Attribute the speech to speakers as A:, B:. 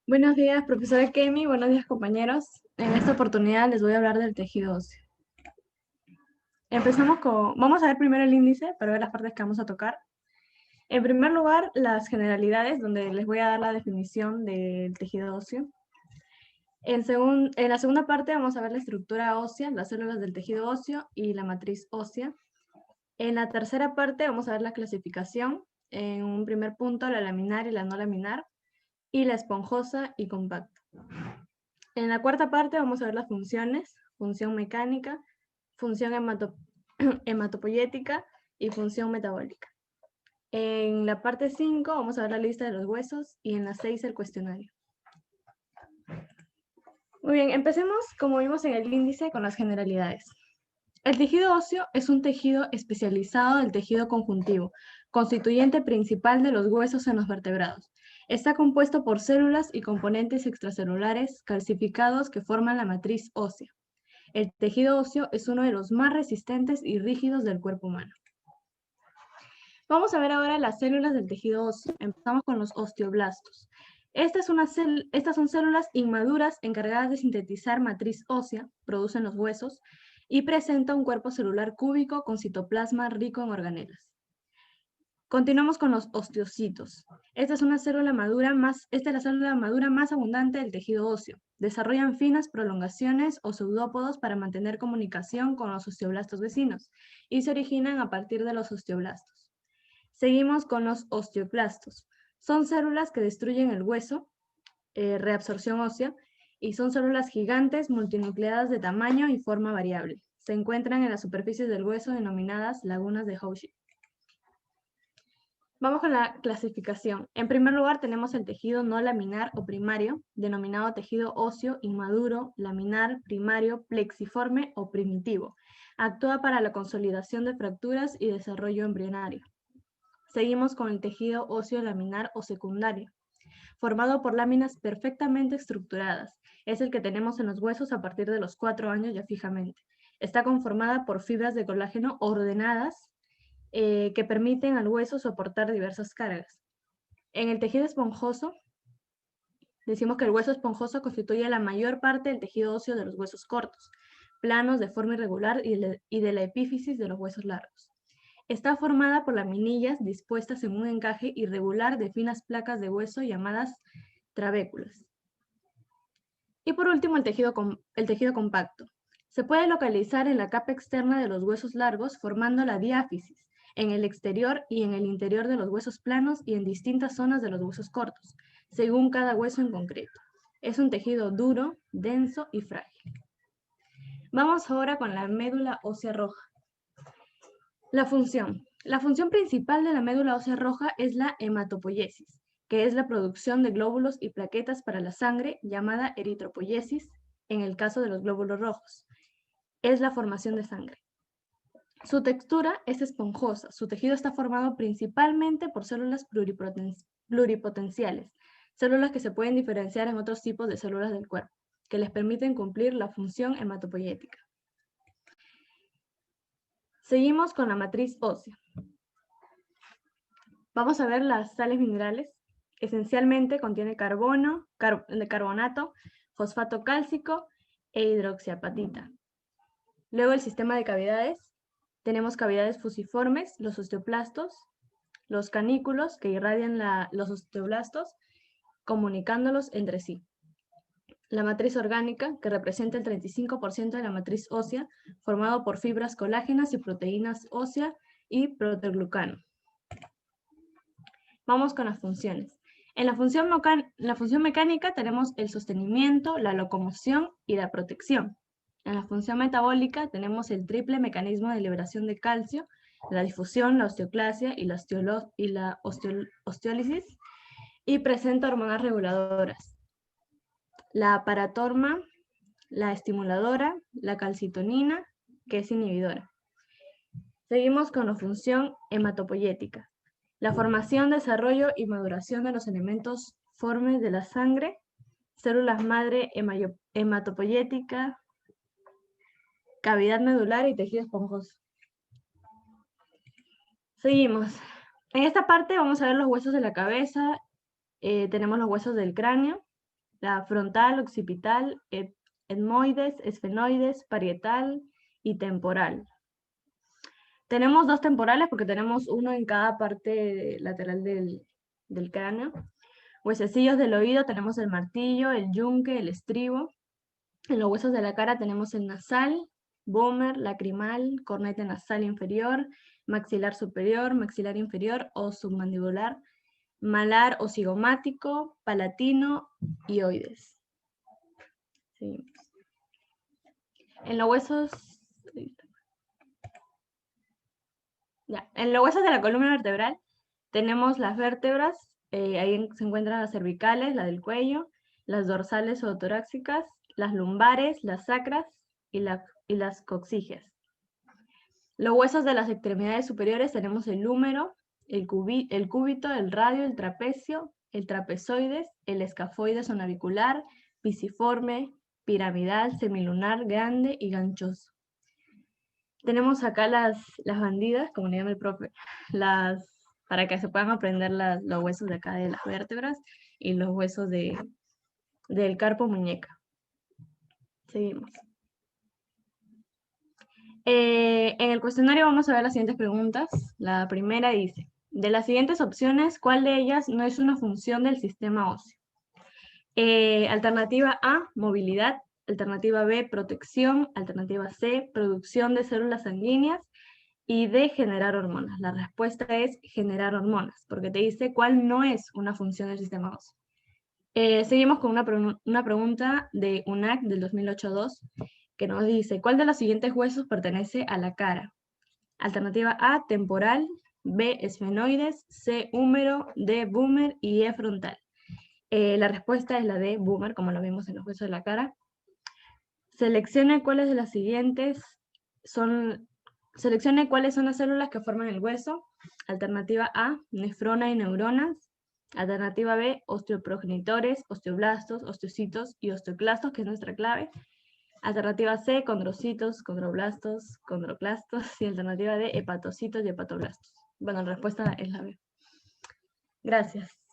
A: Buenos días, profesora Kemi. Buenos días, compañeros. En esta oportunidad les voy a hablar del tejido óseo. Vamos a ver primero el índice para ver las partes que vamos a tocar. En primer lugar, las generalidades, donde les voy a dar la definición del tejido óseo. En la segunda parte vamos a ver la estructura ósea, las células del tejido óseo y la matriz ósea. En la tercera parte vamos a ver la clasificación. En un primer punto, la laminar y la no laminar, y la esponjosa y compacta. En la cuarta parte vamos a ver las funciones: función mecánica, función hematopoyética y función metabólica. En la parte 5 vamos a ver la lista de los huesos y en la 6 el cuestionario. Muy bien, empecemos como vimos en el índice con las generalidades. El tejido óseo es un tejido especializado del tejido conjuntivo, constituyente principal de los huesos en los vertebrados. Está compuesto por células y componentes extracelulares calcificados que forman la matriz ósea. El tejido óseo es uno de los más resistentes y rígidos del cuerpo humano. Vamos a ver ahora las células del tejido óseo. Empezamos con los osteoblastos. Estas son células inmaduras encargadas de sintetizar matriz ósea, producen los huesos, y presenta un cuerpo celular cúbico con citoplasma rico en organelas. Continuamos con los osteocitos. Esta es la célula madura más abundante del tejido óseo. Desarrollan finas prolongaciones o pseudópodos para mantener comunicación con los osteoblastos vecinos y se originan a partir de los osteoblastos. Seguimos con los osteoclastos. Son células que destruyen el hueso, reabsorción ósea, y son células gigantes multinucleadas de tamaño y forma variable. Se encuentran en las superficies del hueso denominadas lagunas de Houchet. Vamos con la clasificación. En primer lugar tenemos el tejido no laminar o primario, denominado tejido óseo inmaduro, laminar, primario, plexiforme o primitivo. Actúa para la consolidación de fracturas y desarrollo embrionario. Seguimos con el tejido óseo laminar o secundario, formado por láminas perfectamente estructuradas. Es el que tenemos en los huesos a partir de los 4 años ya fijamente. Está conformada por fibras de colágeno ordenadas que permiten al hueso soportar diversas cargas. En el tejido esponjoso, decimos que el hueso esponjoso constituye la mayor parte del tejido óseo de los huesos cortos, planos de forma irregular y de la epífisis de los huesos largos. Está formada por laminillas dispuestas en un encaje irregular de finas placas de hueso llamadas trabéculas. Y por último, el tejido compacto. Se puede localizar en la capa externa de los huesos largos formando la diáfisis, en el exterior y en el interior de los huesos planos y en distintas zonas de los huesos cortos, según cada hueso en concreto. Es un tejido duro, denso y frágil. Vamos ahora con la médula ósea roja. La función. La función principal de la médula ósea roja es la hematopoiesis, que es la producción de glóbulos y plaquetas para la sangre, llamada eritropoiesis, en el caso de los glóbulos rojos. Es la formación de sangre. Su textura es esponjosa. Su tejido está formado principalmente por células pluripotenciales, células que se pueden diferenciar en otros tipos de células del cuerpo, que les permiten cumplir la función hematopoyética. Seguimos con la matriz ósea. Vamos a ver las sales minerales. Esencialmente contiene carbonato, fosfato cálcico e hidroxiapatita. Luego el sistema de cavidades. Tenemos cavidades fusiformes, los osteoplastos, los canículos que irradian los osteoblastos, comunicándolos entre sí. La matriz orgánica, que representa el 35% de la matriz ósea, formado por fibras colágenas y proteínas óseas y proteoglucano. Vamos con las funciones. En la función mecánica tenemos el sostenimiento, la locomoción y la protección. En la función metabólica tenemos el triple mecanismo de liberación de calcio, la difusión, la osteoclasia y la osteólisis, y presenta hormonas reguladoras. La paratorma, la estimuladora, la calcitonina, que es inhibidora. Seguimos con la función hematopoyética. La formación, desarrollo y maduración de los elementos formes de la sangre, células madre hematopoyética, cavidad medular y tejido esponjoso. Seguimos. En esta parte vamos a ver los huesos de la cabeza, tenemos los huesos del cráneo, la frontal, occipital, etmoides, esfenoides, parietal y temporal. Tenemos dos temporales porque tenemos uno en cada parte lateral del cráneo. Huesecillos del oído tenemos el martillo, el yunque, el estribo. En los huesos de la cara tenemos el nasal, vomer, lacrimal, cornete nasal inferior, maxilar superior, maxilar inferior o submandibular, malar o cigomático, palatino y oides. Sí. En los huesos... Ya. En los huesos de la columna vertebral tenemos las vértebras, ahí se encuentran las cervicales, la del cuello, las dorsales o torácicas, las lumbares, las sacras y las coxígeas. Los huesos de las extremidades superiores tenemos el húmero, el cúbito, el radio, el trapecio, el trapezoides, el escafoides o navicular, pisiforme, piramidal, semilunar, grande y ganchoso. Tenemos acá las bandidas, como le llama el profe, para que se puedan aprender los huesos de acá de las vértebras y los huesos del carpo muñeca. Seguimos. En el cuestionario vamos a ver las siguientes preguntas. La primera dice, de las siguientes opciones, ¿cuál de ellas no es una función del sistema óseo? Alternativa A, movilidad. Alternativa B, protección. Alternativa C, producción de células sanguíneas. Y D, generar hormonas. La respuesta es generar hormonas, porque te dice cuál no es una función del sistema óseo. Seguimos con una pregunta de UNAC del 2008-2, que nos dice, ¿cuál de los siguientes huesos pertenece a la cara? Alternativa A, temporal, B, esfenoides, C, húmero, D, boomer y E, frontal. La respuesta es la D, boomer, como lo vimos en los huesos de la cara. Seleccione cuáles de las siguientes Seleccione cuáles son las células que forman el hueso. Alternativa A, nefrona y neuronas. Alternativa B, osteoprogenitores, osteoblastos, osteocitos y osteoclastos, que es nuestra clave. Alternativa C, condrocitos, condroblastos, condroclastos. Y alternativa D, hepatocitos y hepatoblastos. Bueno, la respuesta es la B. Gracias.